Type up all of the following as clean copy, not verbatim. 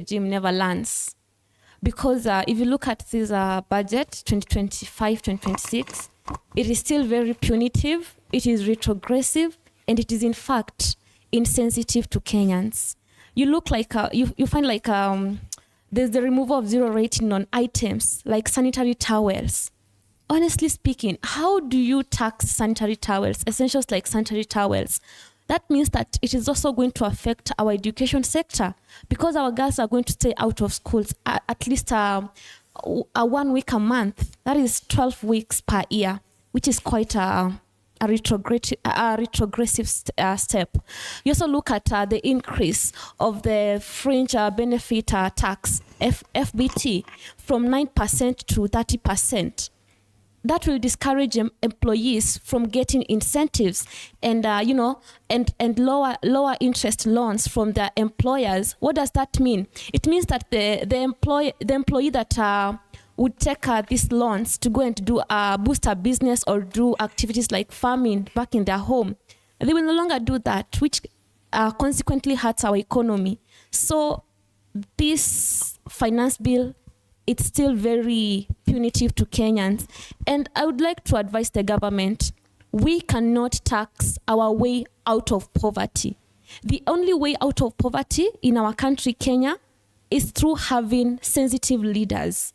regime never lands. Because if you look at this budget, 2025-2026, it is still very punitive, it is retrogressive, and it is in fact insensitive to Kenyans. You look like, you find like there's the removal of zero rating on items like sanitary towels. Honestly speaking, how do you tax sanitary towels, essentials like sanitary towels? That means that it is also going to affect our education sector because our girls are going to stay out of schools at least 1 week a month. That is 12 weeks per year, which is quite a retrogressive step. You also look at the increase of the fringe benefit tax, FBT, from 9% to 30%. That will discourage employees from getting incentives and and lower interest loans from their employers. What does that mean? It means that the employee that would take these loans to go and do boost a business or do activities like farming back in their home, they will no longer do that, which consequently hurts our economy. So this finance bill, it's still very punitive to Kenyans. And I would like to advise the government, we cannot tax our way out of poverty. The only way out of poverty in our country, Kenya, is through having sensitive leaders.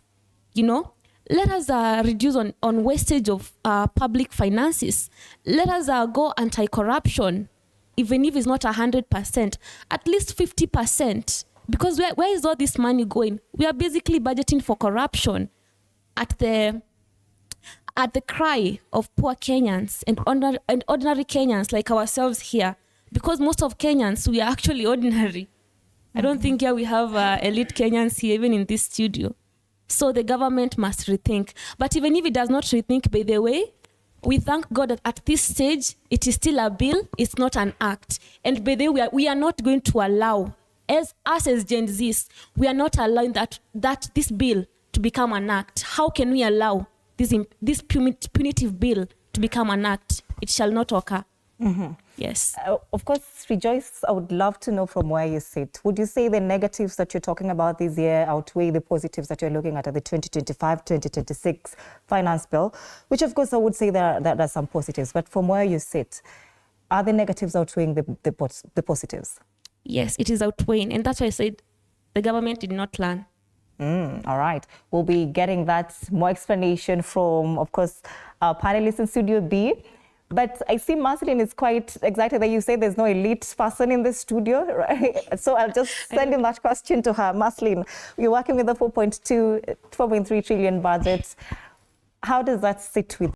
Let us reduce on wastage of public finances. Let us go anti-corruption, even if it's not 100%, at least 50%. Because where is all this money going? We are basically budgeting for corruption at the cry of poor Kenyans and ordinary Kenyans like ourselves here. Because most of Kenyans, we are actually ordinary. I don't think here we have elite Kenyans here, even in this studio. So the government must rethink. But even if it does not rethink, by the way, we thank God that at this stage, it is still a bill, it's not an act. And by the way, we are not going to allow, as Gen Zs, we are not allowing that this bill to become an act. How can we allow this punitive bill to become an act? It shall not occur. Mm-hmm. Yes. Of course, Rejoice, I would love to know from where you sit. Would you say the negatives that you're talking about this year outweigh the positives that you're looking at the 2025-2026 finance bill? Which, of course, I would say there are some positives. But from where you sit, are the negatives outweighing the positives? Yes, it is outweighing. And that's why I said the government did not learn. All right. We'll be getting that more explanation from, of course, our panelists in Studio B. But I see Marceline is quite excited that you say there's no elite person in the studio, right? So I'll just send in that question to her. Marceline, you're working with a 4.3 trillion budget. How does that sit with